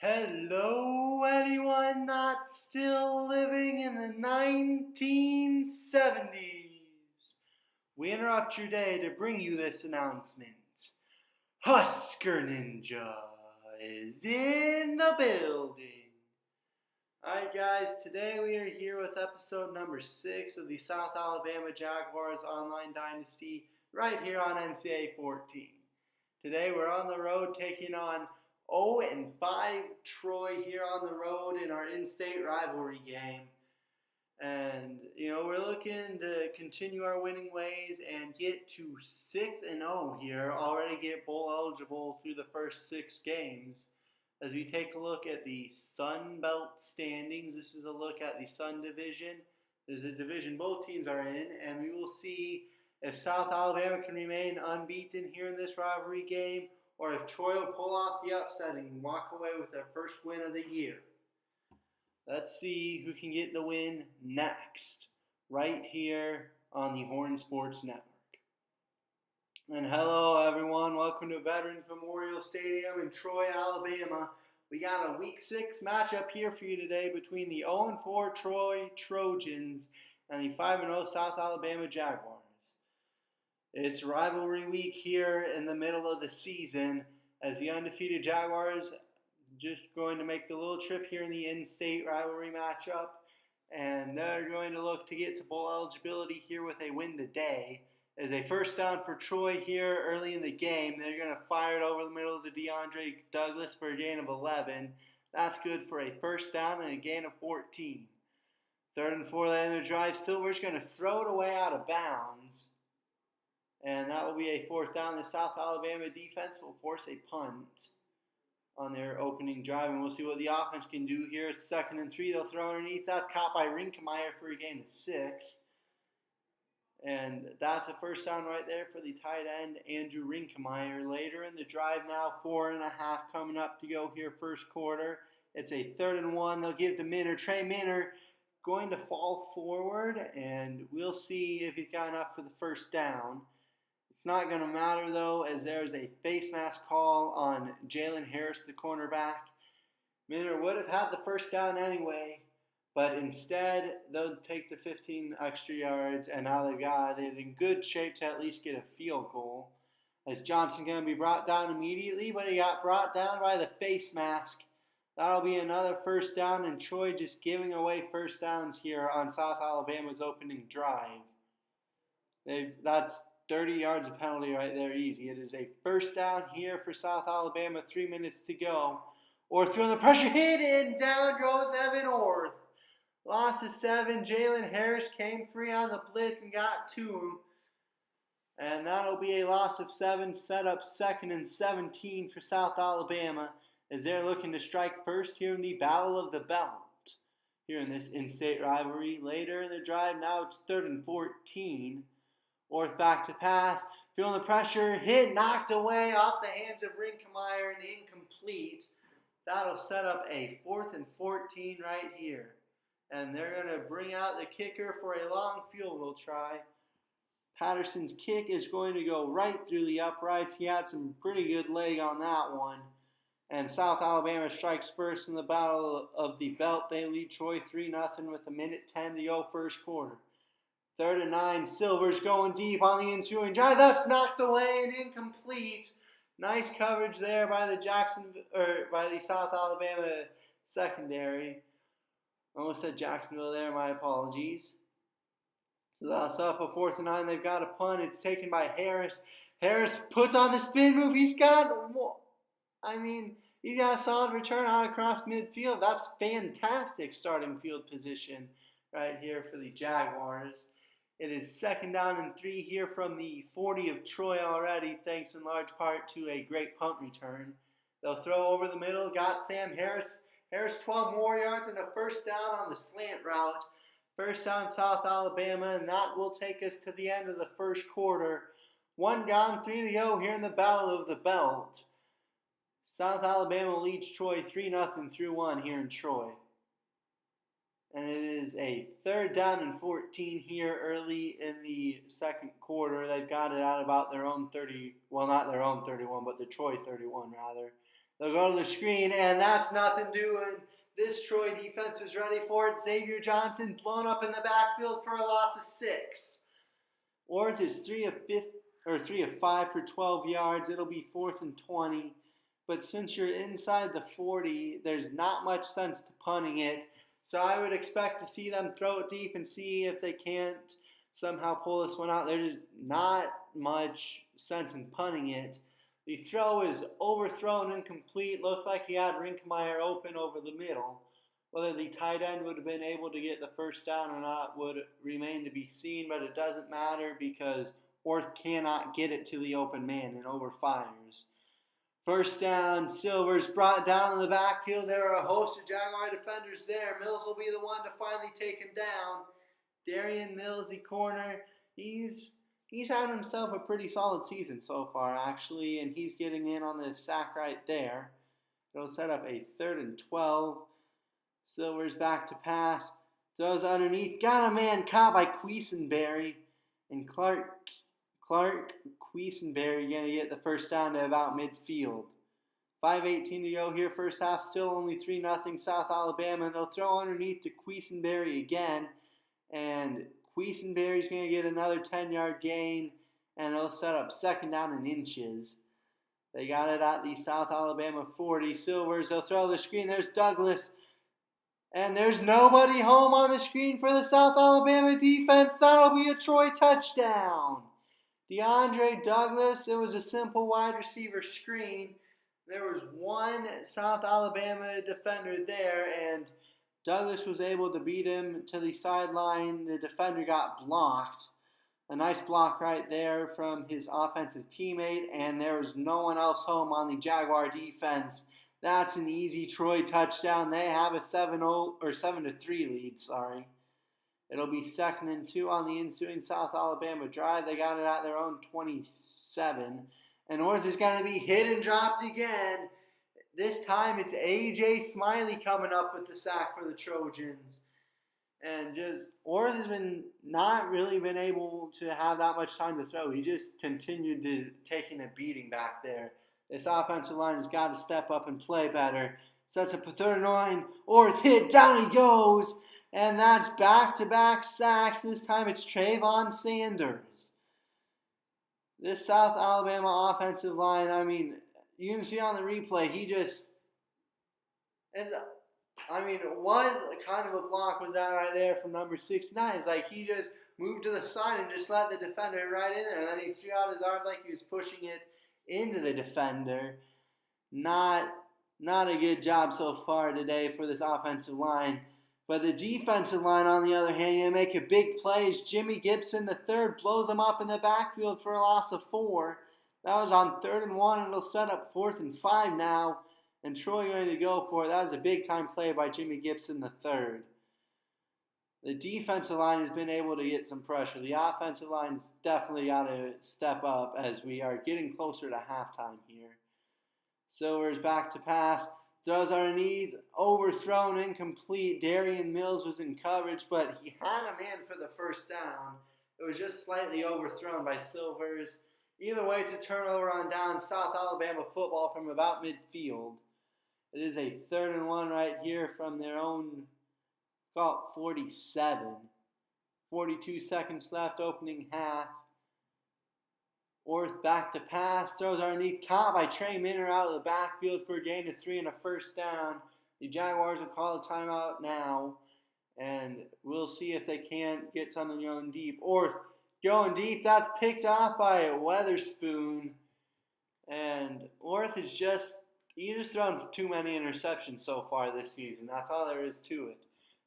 Hello, anyone not still living in the 1970s. We interrupt your day to bring you this announcement. Husker Ninja is in the building. Alright guys, today we are here with episode number 6 of the South Alabama Jaguars online dynasty right here on NCAA 14. Today we're on the road taking on 0-5 Troy here on the road in our in-state rivalry game. And, we're looking to continue our winning ways and get to 6-0 here, already get bowl eligible through the first 6 games. As we take a look at the Sun Belt standings, this is a look at the Sun Division. There's a division both teams are in, and we will see if South Alabama can remain unbeaten here in this rivalry game, or if Troy will pull off the upset and walk away with their first win of the year. Let's see who can get the win next, right here on the Horn Sports Network. And hello everyone, welcome to Veterans Memorial Stadium in Troy, Alabama. We got a Week 6 matchup here for you today between the 0-4 Troy Trojans and the 5-0 South Alabama Jaguars. It's rivalry week here in the middle of the season as the undefeated Jaguars just going to make the little trip here in the in-state rivalry matchup, and they're going to look to get to bowl eligibility here with a win today. As a first down for Troy here early in the game, they're going to fire it over the middle to DeAndre Douglas for a gain of 11. That's good for a first down and a gain of 14. 3rd and 4, they end their drive. Silver's going to throw it away out of bounds. And that will be a 4th down. The South Alabama defense will force a punt on their opening drive. And we'll see what the offense can do here. It's 2nd and 3. They'll throw underneath. That's caught by Rinkemeyer for a gain of 6. And that's a first down right there for the tight end, Andrew Rinkemeyer. Later in the drive now, 4.5 coming up to go here first quarter. It's a 3rd and 1. They'll give to Minner. Trey Minner going to fall forward, and we'll see if he's got enough for the first down. It's not going to matter, though, as there's a face mask call on Jalen Harris, the cornerback. Minner would have had the first down anyway, but instead they'll take the 15 extra yards, and now they've got it in good shape to at least get a field goal. As Johnson going to be brought down immediately, but he got brought down by the face mask. That'll be another first down, and Troy just giving away first downs here on South Alabama's opening drive. That's 30 yards of penalty right there, easy. It is a first down here for South Alabama, 3 minutes to go. Orth feeling the pressure hit, and down goes Evan Orth. Lots of 7. Jalen Harris came free on the blitz and got to him. And that'll be a loss of 7, set up 2nd and 17 for South Alabama as they're looking to strike first here in the Battle of the Belt. Here in this in-state rivalry. Later in the drive, now it's 3rd and 14. Orth back to pass, feeling the pressure, hit, knocked away off the hands of Rinkemeyer and incomplete. That'll set up a 4th and 14 right here. And they're going to bring out the kicker for a long field goal try. Patterson's kick is going to go right through the uprights. He had some pretty good leg on that one. And South Alabama strikes first in the Battle of the Belt. They lead Troy 3-0 with 1:10 to go first quarter. 3rd and 9, Silver's going deep on the ensuing drive. That's knocked away and incomplete. Nice coverage there by the South Alabama secondary. Almost said Jacksonville there, my apologies. So that's up a 4th and 9. They've got a punt. It's taken by Harris. Harris puts on the spin move. He's got a solid return out across midfield. That's fantastic starting field position right here for the Jaguars. It is 2nd down and 3 here from the 40 of Troy already, thanks in large part to a great punt return. They'll throw over the middle, got Sam Harris. Harris 12 more yards and a first down on the slant route. First down South Alabama, and that will take us to the end of the first quarter. 1 gone, 3 to go here in the Battle of the Belt. South Alabama leads Troy 3-0 through 1 here in Troy. And it is a 3rd down and 14 here early in the second quarter. They've got it at about their own 30, well, not their own 31, but the Troy 31 rather. They'll go to the screen, and that's nothing doing. This Troy defense was ready for it. Xavier Johnson blown up in the backfield for a loss of 6. Orth is 3 of 5 for 12 yards. It'll be 4th and 20. But since you're inside the 40, there's not much sense to punting it. So I would expect to see them throw it deep and see if they can't somehow pull this one out. There's not much sense in punting it. The throw is overthrown, incomplete. Looked like he had Rinkmeyer open over the middle. Whether the tight end would have been able to get the first down or not would remain to be seen, but it doesn't matter because Orth cannot get it to the open man and overfires. First down, Silvers brought down in the backfield. There are a host of Jaguar defenders there. Mills will be the one to finally take him down. Darian Mills, the corner, he's having himself a pretty solid season so far, actually, and he's getting in on the sack right there. It'll set up a 3rd and 12. Silvers back to pass. Throws underneath. Got a man caught by Quisenberry. And Clark Quisenberry going to get the first down to about midfield. 5:18 to go here. First half, still only 3-0 South Alabama. They'll throw underneath to Quisenberry again. And Quisenberry's going to get another 10-yard gain. And it'll set up 2nd down and inches. They got it at the South Alabama 40. Silvers, they'll throw the screen. There's Douglas. And there's nobody home on the screen for the South Alabama defense. That'll be a Troy touchdown. DeAndre Douglas, it was a simple wide receiver screen. There was one South Alabama defender there, and Douglas was able to beat him to the sideline. The defender got blocked. A nice block right there from his offensive teammate, and there was no one else home on the Jaguar defense. That's an easy Troy touchdown. They have a 7-3 lead, It'll be 2nd and 2 on the ensuing South Alabama drive. They got it at their own 27. And Orth is going to be hit and dropped again. This time it's A.J. Smiley coming up with the sack for the Trojans. And Orth has not really been able to have that much time to throw. He just continued to taking a beating back there. This offensive line has got to step up and play better. Sets up a 3rd and 9. Orth hit. Down he goes. And that's back-to-back sacks. This time it's Trayvon Sanders. This South Alabama offensive line, you can see on the replay, what kind of a block was that right there from number 69? It's like he just moved to the side and just let the defender right in there. And then he threw out his arm like he was pushing it into the defender. Not a good job so far today for this offensive line. But the defensive line, on the other hand, you make a big plays. Jimmy Gibson, the third, blows him up in the backfield for a loss of 4. That was on 3rd and 1, and it'll set up 4th and 5 now. And Troy going to go for it. That was a big-time play by Jimmy Gibson, the third. The defensive line has been able to get some pressure. The offensive line's definitely got to step up as we are getting closer to halftime here. Silver's back to pass. Throws underneath, overthrown, incomplete. Darian Mills was in coverage, but he had a man for the first down. It was just slightly overthrown by Silvers. Either way, it's a turnover on down. South Alabama football from about midfield. It is a 3rd and 1 right here from their own, about 47. 42 seconds left, opening half. Orth back to pass, throws underneath, caught by Trey Minner out of the backfield for a gain of 3 and a first down. The Jaguars will call a timeout now, and we'll see if they can't get something going deep. Orth going deep, that's picked off by Weatherspoon, and Orth is he's just thrown too many interceptions so far this season. That's all there is to it.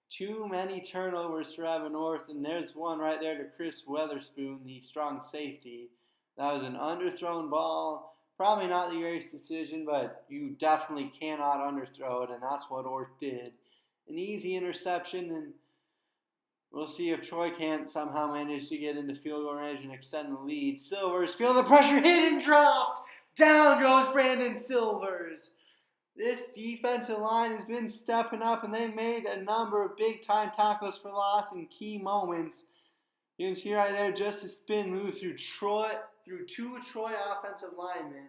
Too many turnovers for Evan Orth, and there's one right there to Chris Weatherspoon, the strong safety. That was an underthrown ball. Probably not the greatest decision, but you definitely cannot underthrow it, and that's what Orth did. An easy interception, and we'll see if Troy can't somehow manage to get into field goal range and extend the lead. Silvers feel the pressure, hit and dropped. Down goes Brandon Silvers. This defensive line has been stepping up, and they've made a number of big-time tackles for loss in key moments. You can see right there just a spin move through two Troy offensive linemen.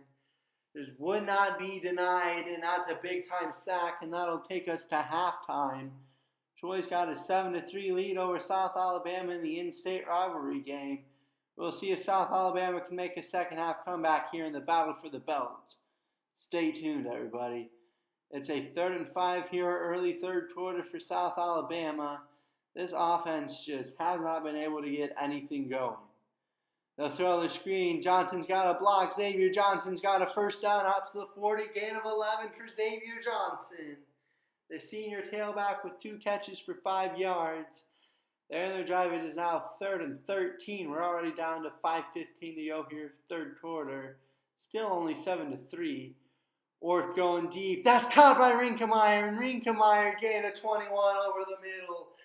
just would not be denied, and that's a big-time sack, and that'll take us to halftime. Troy's got a 7-3 lead over South Alabama in the in-state rivalry game. We'll see if South Alabama can make a second-half comeback here in the battle for the belt. Stay tuned, everybody. It's a 3rd and 5 here, early third quarter for South Alabama. This offense just has not been able to get anything going. They'll throw the screen. Johnson's got a block. Xavier Johnson's got a first down out to the 40. Gain of 11 for Xavier Johnson. The senior tailback with 2 catches for 5 yards. There in their drive, it is now 3rd and 13. We're already down to 5:15 to go here, third quarter. Still only 7-3. Orth going deep. That's caught by Rinkemeyer, and Rinkemeyer gained a 21 over the middle.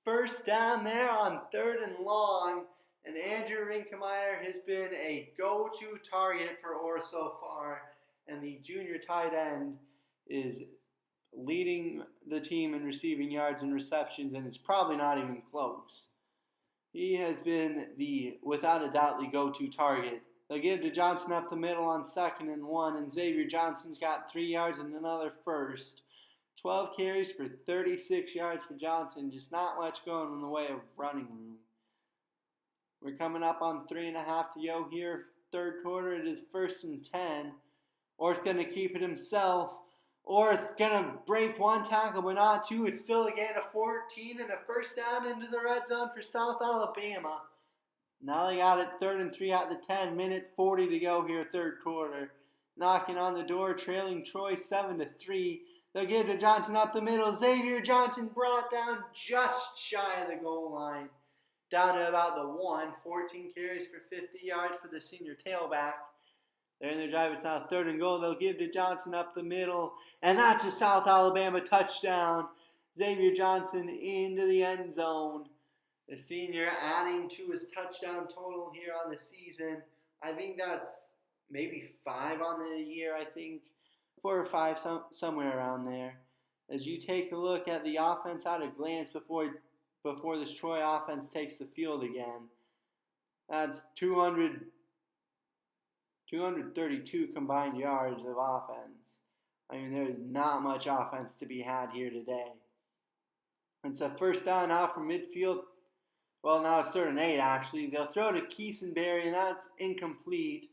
First down there on 3rd and long. And Andrew Rinkemeyer has been a go-to target for Orr so far. And the junior tight end is leading the team in receiving yards and receptions, and it's probably not even close. He has been without a doubt, the go-to target. They'll give to Johnson up the middle on 2nd and 1, and Xavier Johnson's got 3 yards and another first. 12 carries for 36 yards for Johnson. Just not much going in the way of running room. We're coming up on 3.5 to go here. Third quarter, it is 1st and 10. Orth going to keep it himself. Orth going to break 1 tackle, but not 2. It's still a gain of 14 and a first down into the red zone for South Alabama. Now they got it 3rd and 3 at the 10. Minute 40 to go here, third quarter. Knocking on the door, trailing Troy 7-3. They'll give to Johnson up the middle. Xavier Johnson brought down just shy of the goal line. Down to about the 1. 14 carries for 50 yards for the senior tailback. They're in their drive. It's now 3rd and goal. They'll give to Johnson up the middle. And that's a South Alabama touchdown. Xavier Johnson into the end zone. The senior adding to his touchdown total here on the season. I think that's maybe 5 on the year, I think. 4 or 5, somewhere around there. As you take a look at the offense at a glance before this Troy offense takes the field again. That's 232 combined yards of offense. I mean, there's not much offense to be had here today. It's a first down out from midfield. Well, now it's 3rd and 8, actually. They'll throw to Keesenberry, and that's incomplete.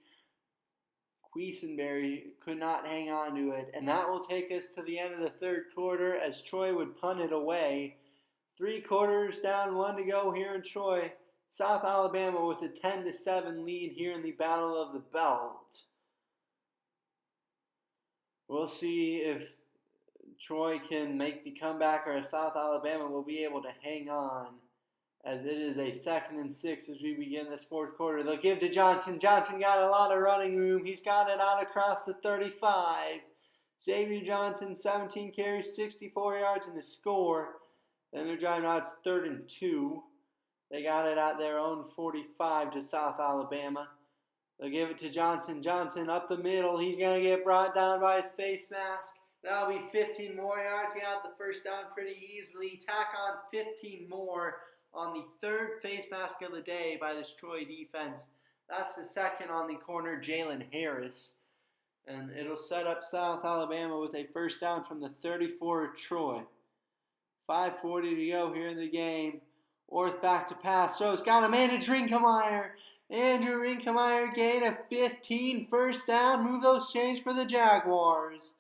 Keesenberry could not hang on to it. And that will take us to the end of the third quarter as Troy would punt it away. 3 quarters down, 1 to go here in Troy. South Alabama with a 10-7 lead here in the Battle of the Belt. We'll see if Troy can make the comeback or if South Alabama will be able to hang on, as it is a 2nd and 6 as we begin this fourth quarter. They'll give to Johnson. Johnson got a lot of running room. He's got it out across the 35. Xavier Johnson, 17 carries, 64 yards in the score. Then they're driving out. It's 3rd and 2. They got it at their own 45 to South Alabama. They'll give it to Johnson. Johnson up the middle. He's going to get brought down by his face mask. That'll be 15 more yards. He got the first down pretty easily. Tack on 15 more on the 3rd face mask of the day by this Troy defense. That's the 2nd on the corner, Jalen Harris. And it'll set up South Alabama with a first down from the 34 of Troy. 5:40 to go here in the game. Orth back to pass. So it's got to manage Rinkemeyer. Andrew Rinkemeyer gain of 15. First down. Move those chains for the Jaguars.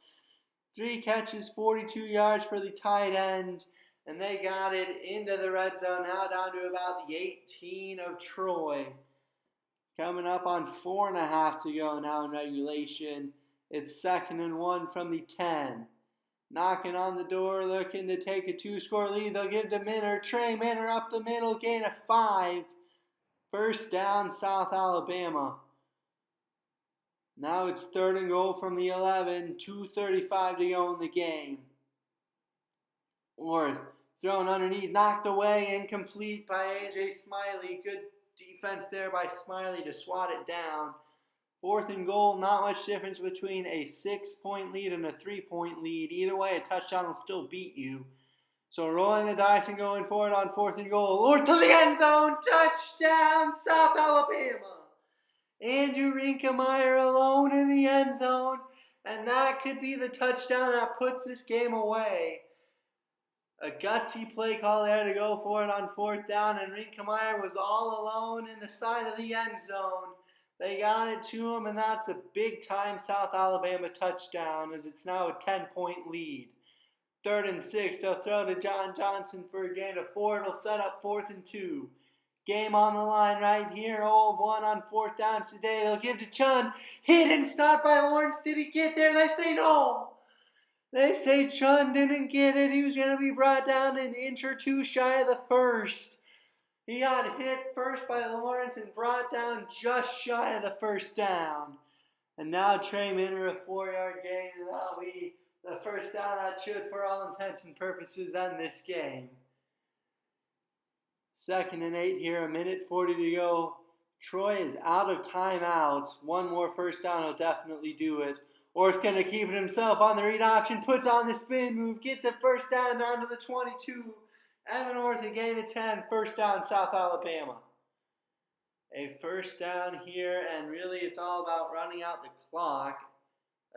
3 catches, 42 yards for the tight end. And they got it into the red zone. Now down to about the 18 of Troy. Coming up on 4.5 to go now in regulation. It's 2nd and 1 from the 10. Knocking on the door, looking to take a 2-score lead. They'll give to Minner. Trey Minner up the middle, gain of 5. First down, South Alabama. Now it's 3rd and goal from the 11. 2:35 to go in the game. Orth thrown underneath, knocked away, incomplete by A.J. Smiley. Good defense there by Smiley to swat it down. 4th and goal, not much difference between a 6-point lead and a 3-point lead. Either way, a touchdown will still beat you. So rolling the dice and going forward on 4th and goal. Orth to the end zone, touchdown, South Alabama. Andrew Rinkemeyer alone in the end zone. And that could be the touchdown that puts this game away. A gutsy play call there to go for it on 4th down, and Rinkemeyer was all alone in the side of the end zone. They got it to him, and that's a big-time South Alabama touchdown, as it's now a 10-point lead. 3rd and 6, they'll throw to John Johnson for a gain of 4. It'll set up 4th and 2. Game on the line right here. 0-1 on 4th downs today. They'll give to Chun. Hit and stop by Lawrence. Did he get there? They say no. They say Chun didn't get it. He was going to be brought down an inch or two shy of the first. He got hit first by Lawrence and brought down just shy of the 1st down. And now Trey Minner, a 4-yard gain, and that'll be the 1st down that should, for all intents and purposes, end this game. 2nd and 8 here, 1:40 to go. Troy is out of timeouts. One more 1st down will definitely do it. Orth's going to keep it himself on the read option, puts on the spin move, gets a 1st down to the 22. Evan Orth a gain of 10, 1st down South Alabama. A 1st down here, and really it's all about running out the clock,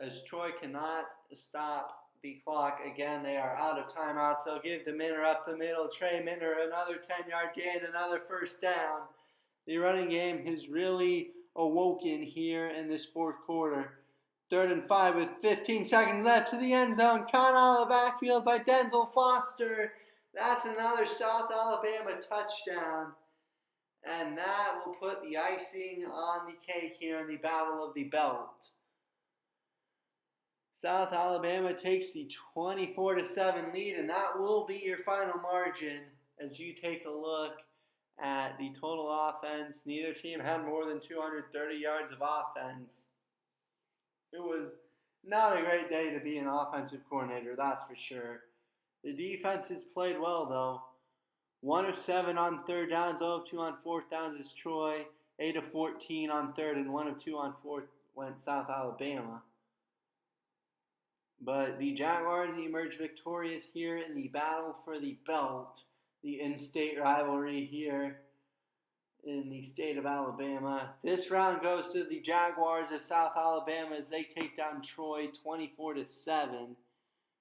as Troy cannot stop the clock. Again, they are out of timeouts. They'll give to Minner up the middle. Trey Minner, another 10-yard gain, another 1st down. The running game has really awoken here in this 4th quarter. 3rd and 5 with 15 seconds left to the end zone. Caught out of the backfield by Denzel Foster. That's another South Alabama touchdown. And that will put the icing on the cake here in the Battle of the Belt. South Alabama takes the 24-7 lead, and that will be your final margin as you take a look at the total offense. Neither team had more than 230 yards of offense. It was not a great day to be an offensive coordinator, that's for sure. The defenses played well, though. 1 of 7 on 3rd downs, 0 of 2 on 4th downs is Troy. 8 of 14 on 3rd, and 1 of 2 on 4th went South Alabama. But the Jaguars emerged victorious here in the battle for the belt, the in-state rivalry here in the state of Alabama. This round goes to the Jaguars of South Alabama as they take down Troy 24-7.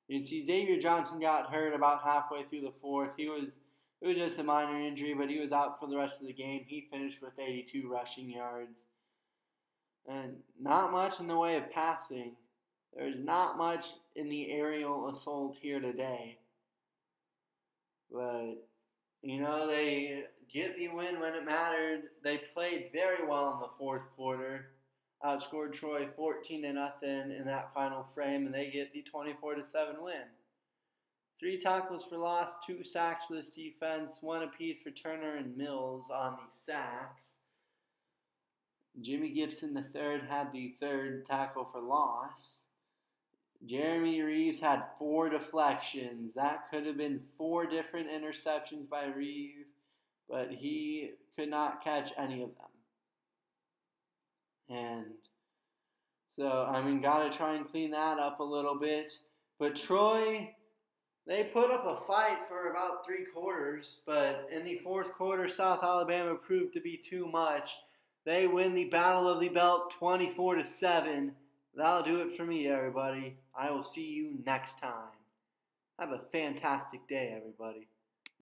You can see Xavier Johnson got hurt about halfway through the 4th. It was just a minor injury, but he was out for the rest of the game. He finished with 82 rushing yards. And not much in the way of passing. There's not much in the aerial assault here today. But, they get the win when it mattered. They played very well in the 4th quarter. Outscored Troy 14-0 in that final frame, and they get the 24-7 win. 3 tackles for loss, 2 sacks for this defense, 1 apiece for Turner and Mills on the sacks. Jimmy Gibson III had the 3rd tackle for loss. Jeremy Reeves had 4 deflections. That could have been 4 different interceptions by Reeves, but he could not catch any of them. And so, got to try and clean that up a little bit. But Troy, they put up a fight for about 3 quarters, but in the 4th quarter, South Alabama proved to be too much. They win the Battle of the Belt 24-7. That'll do it for me, everybody. I will see you next time. Have a fantastic day, everybody.